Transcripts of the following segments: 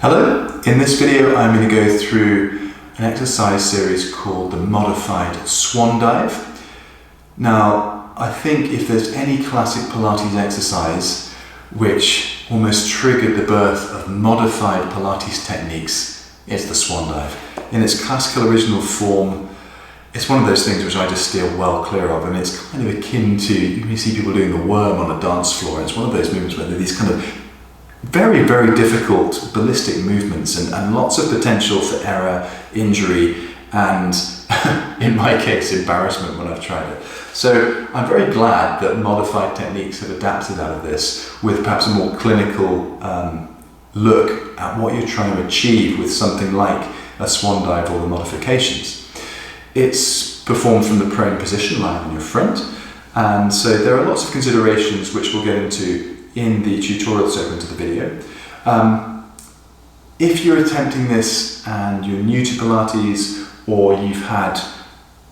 Hello, in this video I'm going to go through an exercise series called the Modified Swan Dive. Now, I think if there's any classic Pilates exercise which almost triggered the birth of modified Pilates techniques, it's the Swan Dive. In its classical original form, it's one of those things which I just steer well clear of, and it's kind of akin to, you see people doing the worm on a dance floor. It's one of those movements where there are these kind of very, very difficult ballistic movements and lots of potential for error, injury, and in my case, embarrassment when I've tried it. So I'm very glad that modified techniques have adapted out of this with perhaps a more clinical look at what you're trying to achieve with something like a swan dive or the modifications. It's performed from the prone position, lying on your front, and so there are lots of considerations which we'll get into in the tutorial segment of the video. If you're attempting this and you're new to Pilates, or you've had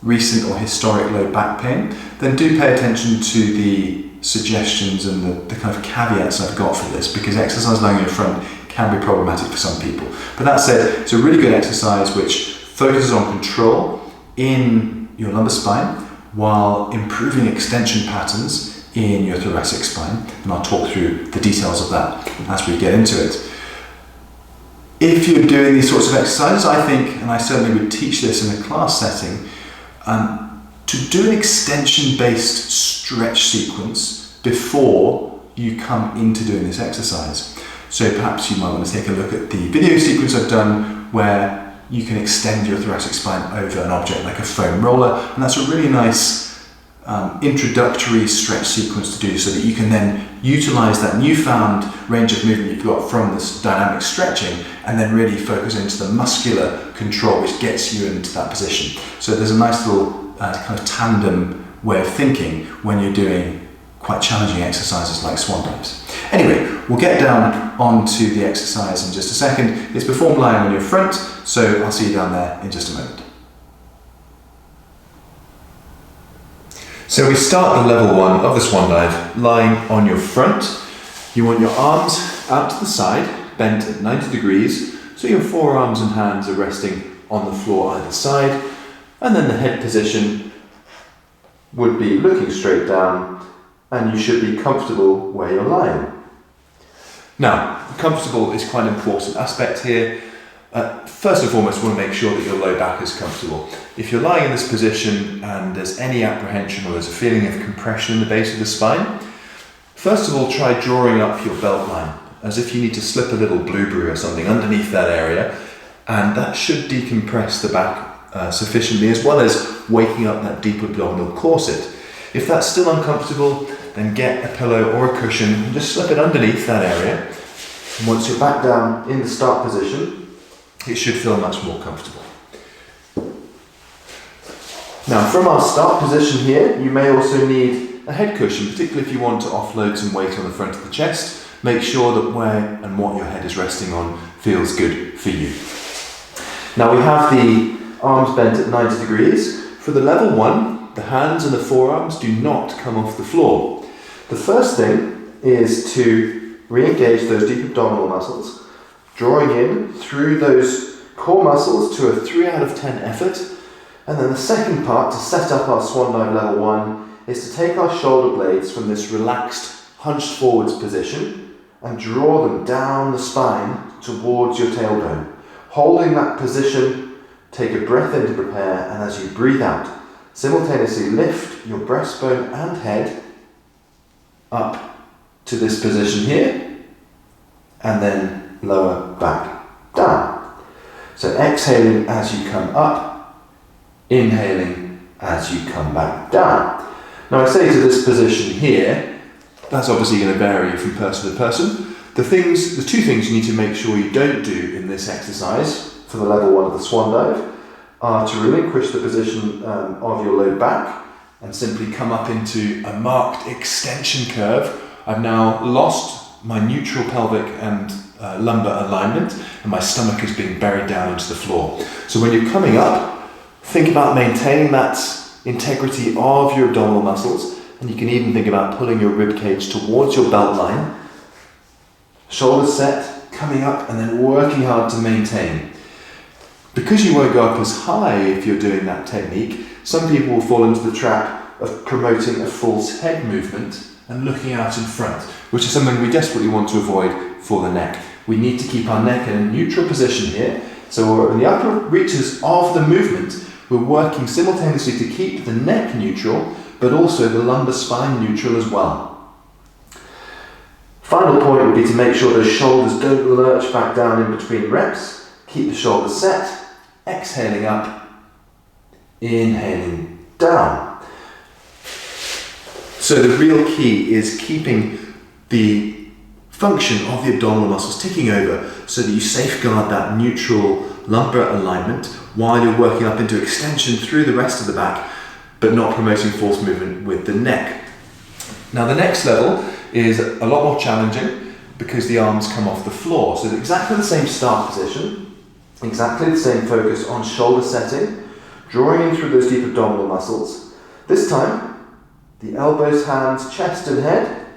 recent or historic low back pain, then do pay attention to the suggestions and the kind of caveats I've got for this, because exercise lying on your front can be problematic for some people. But that said, it's a really good exercise which focuses on control in your lumbar spine while improving extension patterns in your thoracic spine, and I'll talk through the details of that as we get into it. If you're doing these sorts of exercises, I think, and I certainly would teach this in a class setting, to do an extension-based stretch sequence before you come into doing this exercise. So perhaps you might want to take a look at the video sequence I've done where you can extend your thoracic spine over an object like a foam roller, and that's a really nice introductory stretch sequence to do, so that you can then utilize that newfound range of movement you've got from this dynamic stretching and then really focus into the muscular control which gets you into that position. So there's a nice little kind of tandem way of thinking when you're doing quite challenging exercises like swan dives. Anyway, we'll get down onto the exercise in just a second. It's performed lying on your front, so I'll see you down there in just a moment. So we start the level one of the swan dive lying on your front. You want your arms out to the side, bent at 90 degrees, so your forearms and hands are resting on the floor either side, and then the head position would be looking straight down, and you should be comfortable where you're lying. Now, comfortable is quite an important aspect here. First and foremost, we want to make sure that your low back is comfortable. If you're lying in this position and there's any apprehension or there's a feeling of compression in the base of the spine, first of all, try drawing up your belt line as if you need to slip a little blueberry or something underneath that area, and that should decompress the back sufficiently, as well as waking up that deep abdominal corset. If that's still uncomfortable, then get a pillow or a cushion and just slip it underneath that area. And once you're back down in the start position, it should feel much more comfortable. Now, from our start position here, you may also need a head cushion, particularly if you want to offload some weight on the front of the chest. Make sure that where and what your head is resting on feels good for you. Now we have the arms bent at 90 degrees. For the level one, the hands and the forearms do not come off the floor. The first thing is to re-engage those deep abdominal muscles, drawing in through those core muscles to a 3 out of 10 effort. And then the second part to set up our swan dive level one is to take our shoulder blades from this relaxed, hunched forwards position and draw them down the spine towards your tailbone. Holding that position, take a breath in to prepare, and as you breathe out, simultaneously lift your breastbone and head up to this position here, and then lower back down. So exhaling as you come up, inhaling as you come back down. Now I say to this position here, that's obviously going to vary from person to person. The two things you need to make sure you don't do in this exercise for the level one of the swan dive are to relinquish the position of your low back and simply come up into a marked extension curve. I've now lost my neutral pelvic and lumbar alignment, and my stomach is being buried down into the floor. So when you're coming up, think about maintaining that integrity of your abdominal muscles, and you can even think about pulling your rib cage towards your belt line. Shoulders set, coming up and then working hard to maintain. Because you won't go up as high if you're doing that technique, some people will fall into the trap of promoting a false head movement and looking out in front, which is something we desperately want to avoid for the neck. We need to keep our neck in a neutral position here. So we're in the upper reaches of the movement, we're working simultaneously to keep the neck neutral, but also the lumbar spine neutral as well. Final point would be to make sure those shoulders don't lurch back down in between reps. Keep the shoulders set, exhaling up, inhaling down. So the real key is keeping the function of the abdominal muscles ticking over so that you safeguard that neutral lumbar alignment while you're working up into extension through the rest of the back, but not promoting false movement with the neck. Now the next level is a lot more challenging because the arms come off the floor. So exactly the same start position, exactly the same focus on shoulder setting, drawing in through those deep abdominal muscles. This time, the elbows, hands, chest and head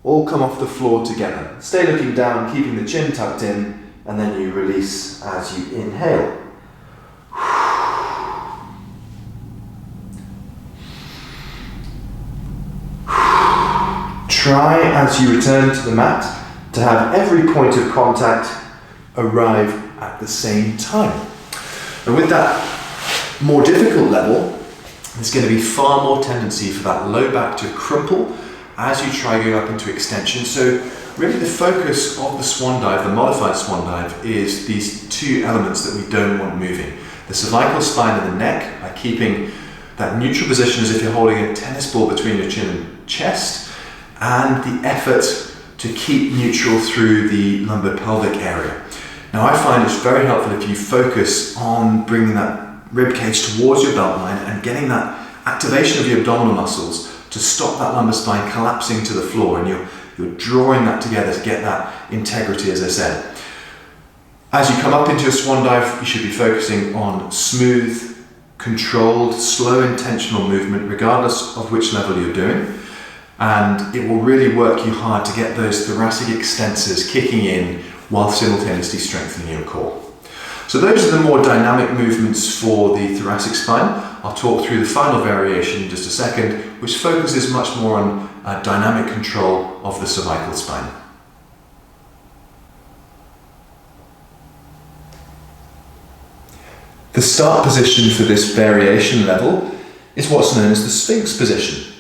all come off the floor together. Stay looking down, keeping the chin tucked in, and then you release as you inhale. Try as you return to the mat to have every point of contact arrive at the same time. And with that more difficult level, there's going to be far more tendency for that low back to crumple as you try going up into extension. So really the focus of the swan dive, the modified swan dive, is these two elements that we don't want moving. The cervical spine and the neck, by keeping that neutral position as if you're holding a tennis ball between your chin and chest, and the effort to keep neutral through the lumbar pelvic area. Now I find it's very helpful if you focus on bringing that rib cage towards your belt line and getting that activation of your abdominal muscles to stop that lumbar spine collapsing to the floor, and you're drawing that together to get that integrity, as I said. As you come up into a swan dive, you should be focusing on smooth, controlled, slow, intentional movement, regardless of which level you're doing. And it will really work you hard to get those thoracic extensors kicking in while simultaneously strengthening your core. So those are the more dynamic movements for the thoracic spine. I'll talk through the final variation in just a second, which focuses much more on dynamic control of the cervical spine. The start position for this variation level is what's known as the Sphinx position.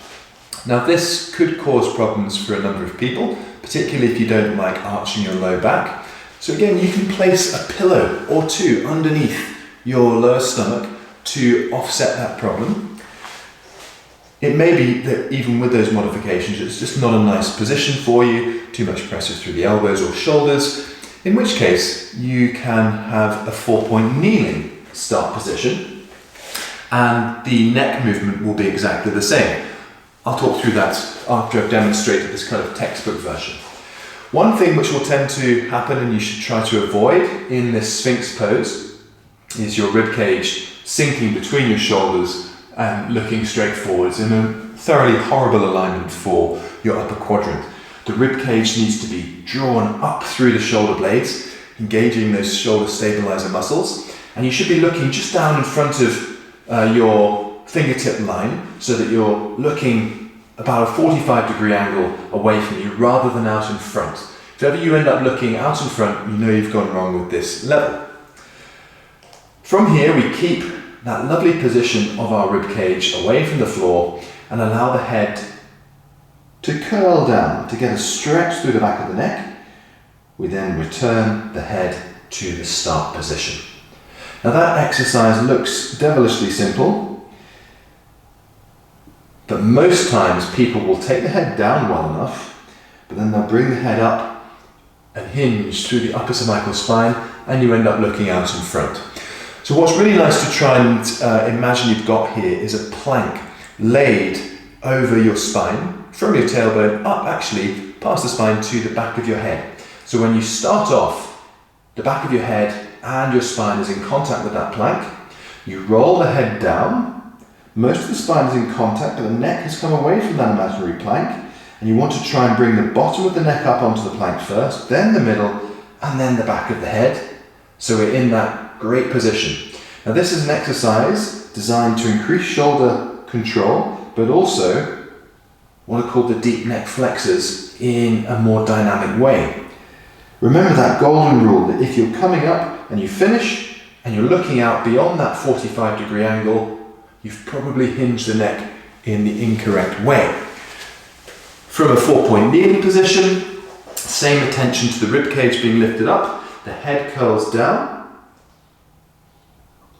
Now this could cause problems for a number of people, particularly if you don't like arching your low back. So again, you can place a pillow or two underneath your lower stomach to offset that problem. It may be that even with those modifications, it's just not a nice position for you, too much pressure through the elbows or shoulders, in which case you can have a 4-point kneeling start position, and the neck movement will be exactly the same. I'll talk through that after I've demonstrated this kind of textbook version. One thing which will tend to happen and you should try to avoid in this Sphinx pose is your rib cage sinking between your shoulders and looking straight forwards in a thoroughly horrible alignment for your upper quadrant. The rib cage needs to be drawn up through the shoulder blades, engaging those shoulder stabilizer muscles, and you should be looking just down in front of your fingertip line so that you're looking about a 45-degree angle away from you rather than out in front. If ever you end up looking out in front, you know you've gone wrong with this level. From here, we keep that lovely position of our rib cage away from the floor and allow the head to curl down to get a stretch through the back of the neck. We then return the head to the start position. Now that exercise looks devilishly simple, but most times people will take the head down well enough, but then they'll bring the head up and hinge through the upper cervical spine, and you end up looking out in front. So what's really nice to try and imagine you've got here is a plank laid over your spine, from your tailbone up actually past the spine to the back of your head. So when you start off, the back of your head and your spine is in contact with that plank. You roll the head down. Most of the spine is in contact, but the neck has come away from that imaginary plank, And you want to try and bring the bottom of the neck up onto the plank first, then the middle, and then the back of the head. So we're in that great position. Now this is an exercise designed to increase shoulder control, but also what are called the deep neck flexors in a more dynamic way. Remember that golden rule that if you're coming up and you finish and you're looking out beyond that 45-degree angle, you've probably hinged the neck in the incorrect way. From a 4-point kneeling position, same attention to the rib cage being lifted up, the head curls down,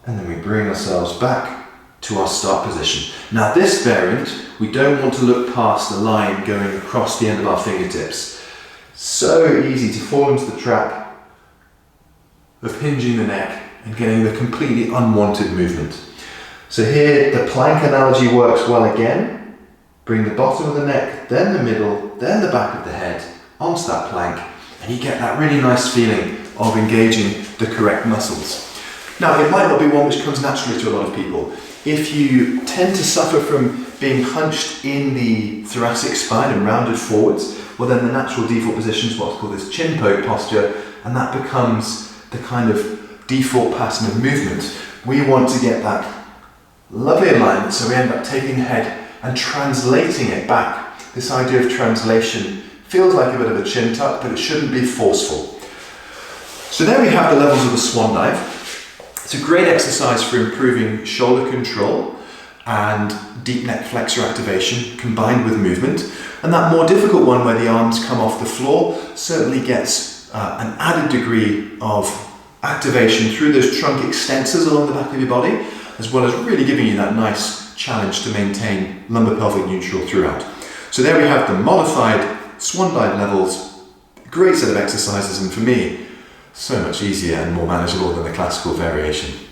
and then we bring ourselves back to our start position. Now this variant, we don't want to look past the line going across the end of our fingertips. So easy to fall into the trap of hinging the neck and getting the completely unwanted movement. So here the plank analogy works well again. Bring the bottom of the neck, then the middle, then the back of the head onto that plank, and you get that really nice feeling of engaging the correct muscles. Now it might not be one which comes naturally to a lot of people. If you tend to suffer from being hunched in the thoracic spine and rounded forwards, well then the natural default position is what's called this chin poke posture, and that becomes the kind of default pattern of movement. We want to get that lovely alignment, so we end up taking the head and translating it back. This idea of translation feels like a bit of a chin tuck, but it shouldn't be forceful. So there we have the levels of the swan dive. It's a great exercise for improving shoulder control and deep neck flexor activation combined with movement. And that more difficult one where the arms come off the floor certainly gets an added degree of activation through those trunk extensors along the back of your body, as well as really giving you that nice challenge to maintain lumbar pelvic neutral throughout. So there we have the modified swan dive levels, great set of exercises, and for me, so much easier and more manageable than the classical variation.